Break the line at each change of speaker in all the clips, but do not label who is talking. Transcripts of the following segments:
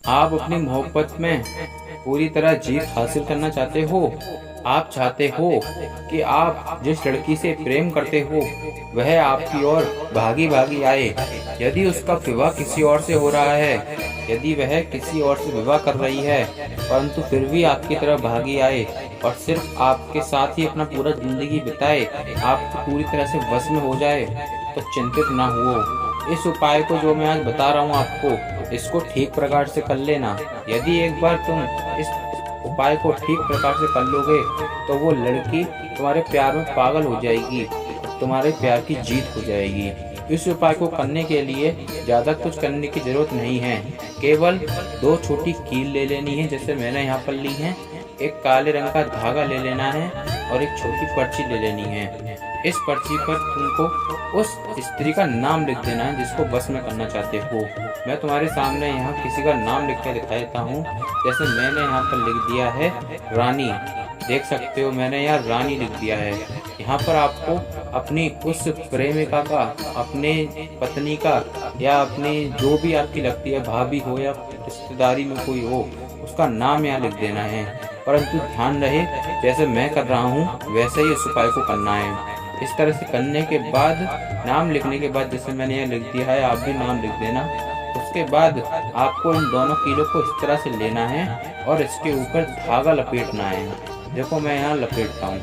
आप अपनी मोहब्बत में पूरी तरह जीत हासिल करना चाहते हो। आप चाहते हो कि आप जिस लड़की से प्रेम करते हो वह आपकी ओर भागी भागी आए। यदि उसका विवाह किसी और से हो रहा है, यदि वह किसी और से विवाह कर रही है, परंतु फिर भी आपकी तरफ भागी आए और सिर्फ आपके साथ ही अपना पूरा जिंदगी बिताए, आपकी पूरी तरह से वश में हो जाए, तो चिंतित ना हो। इस उपाय को जो मैं आज बता रहा हूँ आपको, इसको ठीक प्रकार से कर लेना। यदि एक बार तुम इस उपाय को ठीक प्रकार से कर लोगे तो वो लड़की तुम्हारे प्यार में पागल हो जाएगी, तुम्हारे प्यार की जीत हो जाएगी। इस उपाय को करने के लिए ज़्यादा कुछ करने की जरूरत नहीं है। केवल 2 छोटी कील ले लेनी है, जैसे मैंने यहाँ पर ली है। एक काले रंग का धागा ले लेना है और एक छोटी पर्ची ले लेनी है। इस पर्ची पर तुमको उस स्त्री का नाम लिख देना है जिसको बस में करना चाहते हो। मैं तुम्हारे सामने यहाँ किसी का नाम लिख के दिखा देता हूँ। जैसे मैंने यहाँ पर लिख दिया है रानी, देख सकते हो मैंने यहाँ रानी लिख दिया है। यहाँ पर आपको अपनी उस प्रेमिका का, अपने पत्नी का, या अपनी जो भी आपकी लगती है, भाभी हो या रिश्तेदारी में कोई हो, उसका नाम यहाँ लिख देना है। परंतु ध्यान रहे, जैसे मैं कर रहा हूँ वैसे ही इस उपाय को करना है। इस तरह से करने के बाद, नाम लिखने के बाद, जैसे मैंने यहाँ लिख दिया है, आप भी नाम लिख देना। उसके बाद आपको इन दोनों कीलों को इस तरह से लेना है और इसके ऊपर धागा लपेटना है। देखो मैं यहाँ लपेटता हूँ,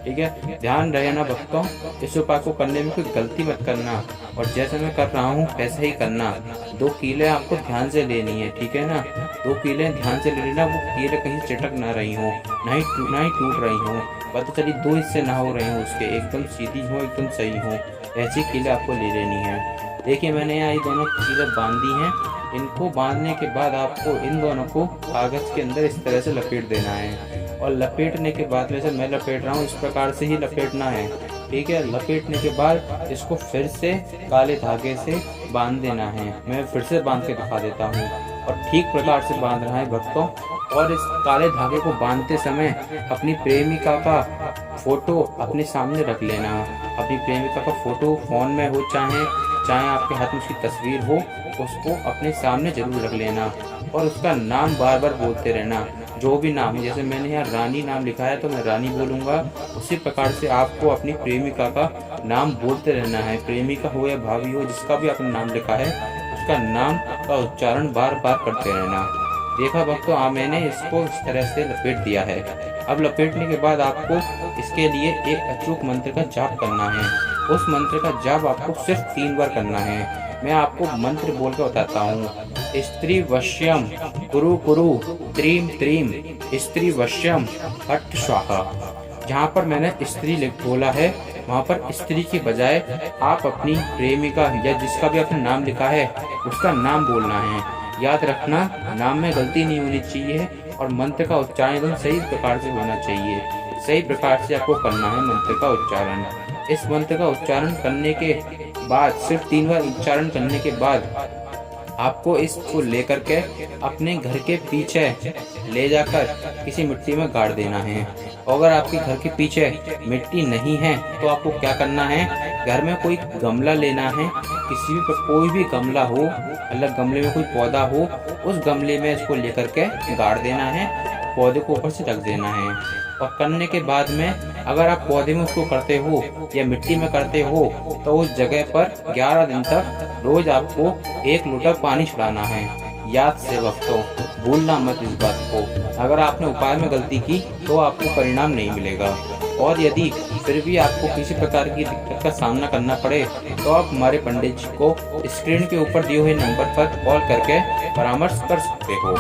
ठीक है। ध्यान रहे ना भक्तों, इस उपाय को करने में कोई गलती मत करना और जैसे मैं कर रहा हूँ वैसे ही करना। 2 कीलें आपको ध्यान से लेनी है, ठीक है ना। 2 कीलें ध्यान से ले लेना, वो कीलें कहीं चिटक ना रही हो, ना ही टूट रही हो, पता चली 2 हिस्से ना हो रहे हो उसके, एकदम सीधी हो, एकदम सही हो, ऐसी कीलें आपको ले लेनी है। देखिए मैंने यहाँ ये दोनों कीलें बांधी हैं। इनको बांधने के बाद आपको इन दोनों को कागज के अंदर इस तरह से लपेट देना है और लपेटने के बाद, वैसे मैं लपेट रहा हूँ इस प्रकार से ही लपेटना है, ठीक है। लपेटने के बाद इसको फिर से काले धागे से बांध देना है। मैं फिर से बांध के दिखा देता हूँ और ठीक प्रकार से बांधना है भक्तों। और इस काले धागे को बांधते समय अपनी प्रेमिका का फोटो अपने सामने रख लेना। अपनी प्रेमिका का फोटो फोन में हो, चाहे आपके हाथ में उसकी तस्वीर हो, उसको अपने सामने जरूर रख लेना और उसका नाम बार बार बोलते रहना, जो भी नाम है। जैसे मैंने यहाँ रानी नाम लिखा है तो मैं रानी बोलूँगा, उसी प्रकार से आपको अपनी प्रेमिका का नाम बोलते रहना है। प्रेमिका हो या भाभी हो, जिसका भी आपने नाम लिखा है, उसका नाम का उच्चारण बार बार करते रहना। देखा भक्तों, मैंने इसको इस तरह से लपेट दिया है। अब लपेटने के बाद आपको इसके लिए एक अचूक मंत्र का जाप करना है। उस मंत्र का जाप आपको सिर्फ 3 बार करना है। मैं आपको मंत्र बोल के बताता हूँ। स्त्री वश्यम कुरु कुरु त्रीम त्रीम स्त्री वश्यम फट स्वाहा। जहाँ पर मैंने स्त्री बोला है, वहाँ पर स्त्री के बजाय आप अपनी प्रेमिका या जिसका भी आपने नाम लिखा है उसका नाम बोलना है। याद रखना, नाम में गलती नहीं होनी चाहिए और मंत्र का उच्चारण एकदम सही प्रकार से होना चाहिए। सही प्रकार से आपको करना है मंत्र का उच्चारण। इस मंत्र का उच्चारण करने के बाद, सिर्फ 3 बार उच्चारण करने के बाद, आपको इसको लेकर के अपने घर के पीछे ले जाकर किसी मिट्टी में गाड़ देना है। अगर आपके घर के पीछे मिट्टी नहीं है तो आपको क्या करना है, घर में कोई गमला लेना है, किसी भी कोई भी गमला हो, अलग गमले में कोई पौधा हो, उस गमले में इसको लेकर के गाड़ देना है, पौधे को ऊपर से ढक देना है। और करने के बाद में अगर आप पौधे में उसको करते हो या मिट्टी में करते हो तो उस जगह पर 11 दिन तक रोज आपको 1 लोटा पानी छुड़ाना है। याद से भक्तों, भूलना मत इस बात को। अगर आपने उपाय में गलती की तो आपको परिणाम नहीं मिलेगा। और यदि फिर भी आपको किसी प्रकार की दिक्कत का सामना करना पड़े तो आप हमारे पंडित जी को स्क्रीन के ऊपर दिए हुए नंबर पर कॉल करके परामर्श कर सकते हो।